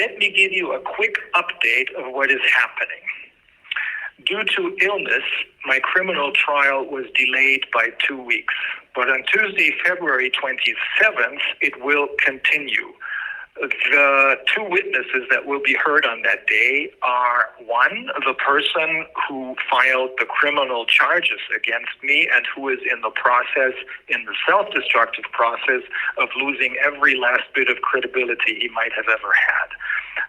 let me give you a quick update of what is happening. Due to illness, my criminal trial was delayed by 2 weeks. But on Tuesday, February 27th, it will continue. The two witnesses that will be heard on that day are, one, the person who filed the criminal charges against me and who is in the process, in the self-destructive process of losing every last bit of credibility he might have ever had.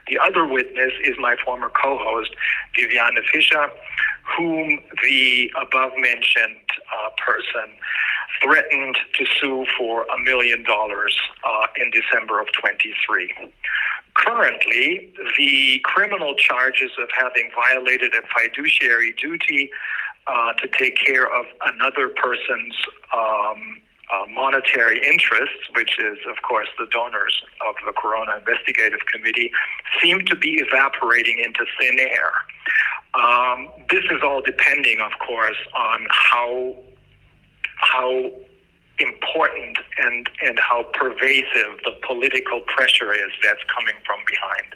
The other witness is my former co-host, Viviane Fischer, whom the above-mentioned person threatened to sue for $1 million in December of 23. Currently, the criminal charges of having violated a fiduciary duty to take care of another person's monetary interests, which is, of course, the donors of the Corona Investigative Committee, seem to be evaporating into thin air. This is all depending, of course, on how important and how pervasive the political pressure is that's coming from behind.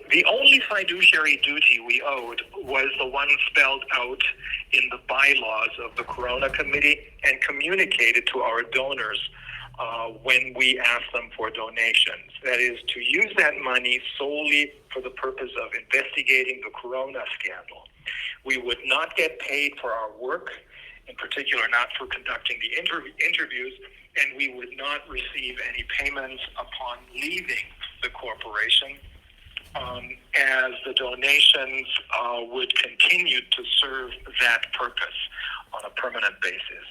The only fiduciary duty we owed was the one spelled out in the bylaws of the Corona Committee and communicated to our donors when we asked them for donations. That is, to use that money solely for the purpose of investigating the Corona scandal. We would not get paid for our work, in particular not for conducting the interviews, and we would not receive any payments upon leaving the corporation, as the donations would continue to serve that purpose on a permanent basis.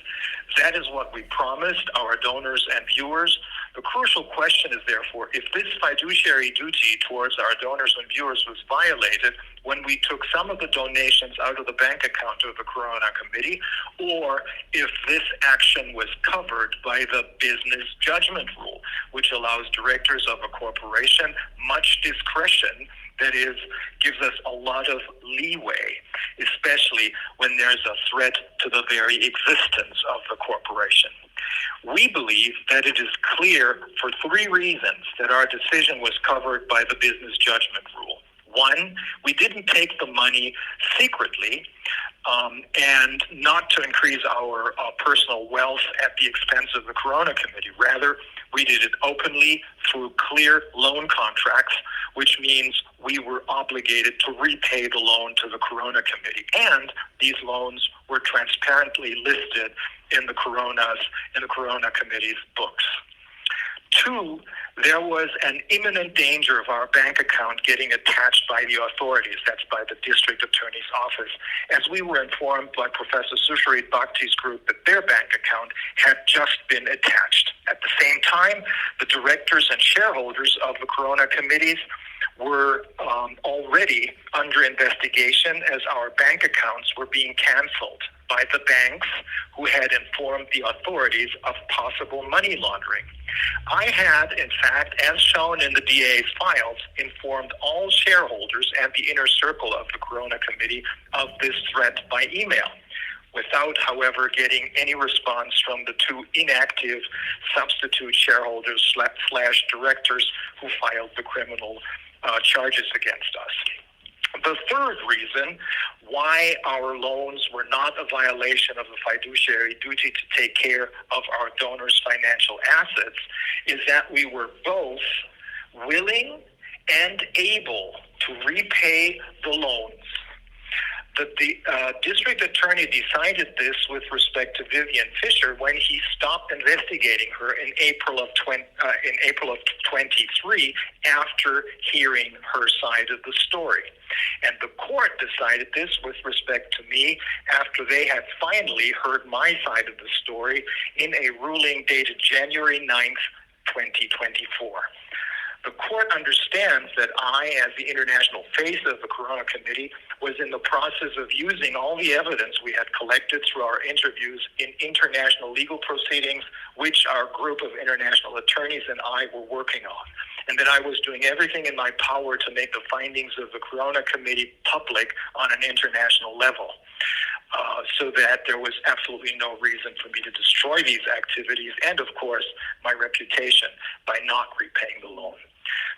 That is what we promised our donors and viewers. The crucial question is, therefore, if this fiduciary duty towards our donors and viewers was violated when we took some of the donations out of the bank account of the Corona Committee, or if this action was covered by the business judgment rule, which allows directors of a corporation much discretion, that is, gives us a lot of leeway, especially when there's a threat to the very existence of the corporation. We believe that it is clear for three reasons that our decision was covered by the business judgment rule. One, we didn't take the money secretly and not to increase our personal wealth at the expense of the Corona Committee. Rather, we did it openly through clear loan contracts, which means we were obligated to repay the loan to the Corona Committee. And these loans were transparently listed in the Corona Committee's books. Two, there was an imminent danger of our bank account getting attached by the authorities, that's by the district attorney's office, as we were informed by Professor Susharit Bhakti's group that their bank account had just been attached. At the same time, the directors and shareholders of the Corona Committees were already under investigation as our bank accounts were being canceled by the banks who had informed the authorities of possible money laundering. I had, in fact, as shown in the DA's files, informed all shareholders and the inner circle of the Corona Committee of this threat by email, without, however, getting any response from the two inactive substitute shareholders slash directors who filed the criminal charges against us. The third reason why our loans were not a violation of the fiduciary duty to take care of our donors' financial assets is that we were both willing and able to repay the loans. The district attorney decided this with respect to Viviane Fischer when he stopped investigating her in April of 23 after hearing her side of the story. And the court decided this with respect to me after they had finally heard my side of the story in a ruling dated January 9th, 2024. The court understands that I, as the international face of the Corona Committee, was in the process of using all the evidence we had collected through our interviews in international legal proceedings, which our group of international attorneys and I were working on, and that I was doing everything in my power to make the findings of the Corona Committee public on an international level. So that there was absolutely no reason for me to destroy these activities and, of course, my reputation by not repaying the loan.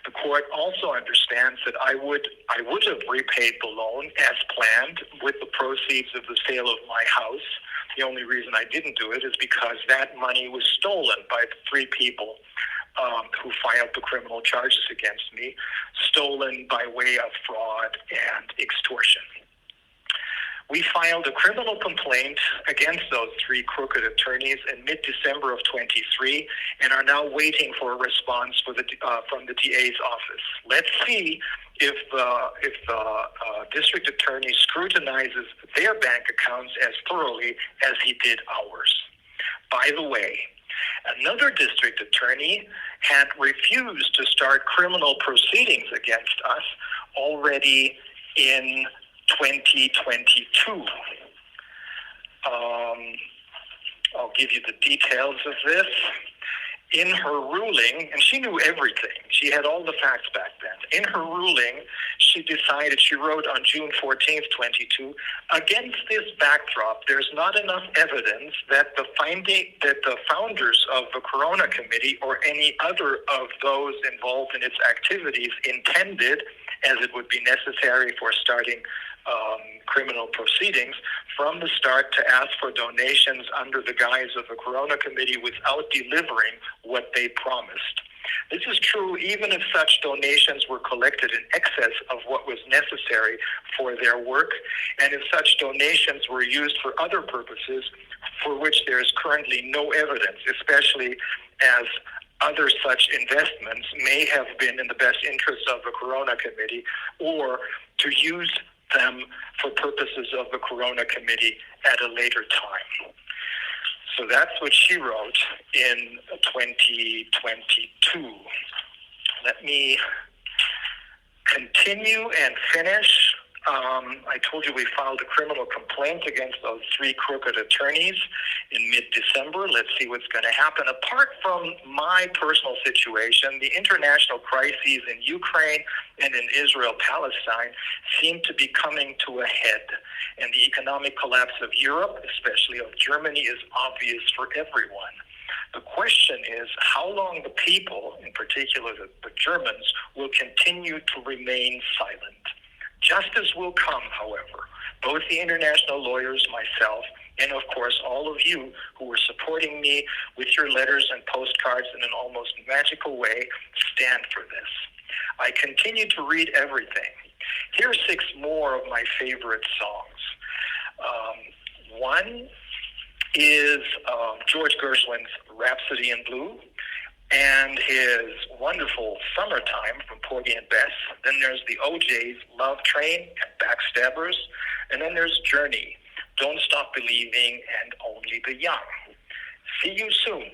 The court also understands that I would have repaid the loan as planned with the proceeds of the sale of my house. The only reason I didn't do it is because that money was stolen by the three people who filed the criminal charges against me, stolen by way of fraud and extortion. We filed a criminal complaint against those three crooked attorneys in mid-December of 23 and are now waiting for a response from the DA's office. Let's see if the district attorney scrutinizes their bank accounts as thoroughly as he did ours. By the way, another district attorney had refused to start criminal proceedings against us already in 2022. I'll give you the details of this. In her ruling, and she knew everything, she had all the facts back then. In her ruling, she wrote on June 14th, 22, against this backdrop, there's not enough evidence that the founders of the Corona Committee or any other of those involved in its activities intended, as it would be necessary for starting criminal proceedings, from the start to ask for donations under the guise of the Corona Committee without delivering what they promised. This is true even if such donations were collected in excess of what was necessary for their work, and if such donations were used for other purposes for which there is currently no evidence, especially as other such investments may have been in the best interest of the Corona Committee, or to use them for purposes of the Corona Committee at a later time. So that's what she wrote in 2022. Let me continue and finish. I told you we filed a criminal complaint against those three crooked attorneys in mid-December. Let's see what's going to happen. Apart from my personal situation, the international crises in Ukraine and in Israel-Palestine seem to be coming to a head. And the economic collapse of Europe, especially of Germany, is obvious for everyone. The question is how long the people, in particular the Germans, will continue to remain silent. Justice will come, however. Both the international lawyers, myself, and of course all of you who were supporting me with your letters and postcards in an almost magical way, stand for this. I continue to read everything. Here are 6 more of my favorite songs. One is George Gershwin's Rhapsody in Blue, and his wonderful Summertime from Porgy and Bess. Then there's the OJ's Love Train and Backstabbers. And then there's Journey, Don't Stop Believing, and Only the Young. See you soon.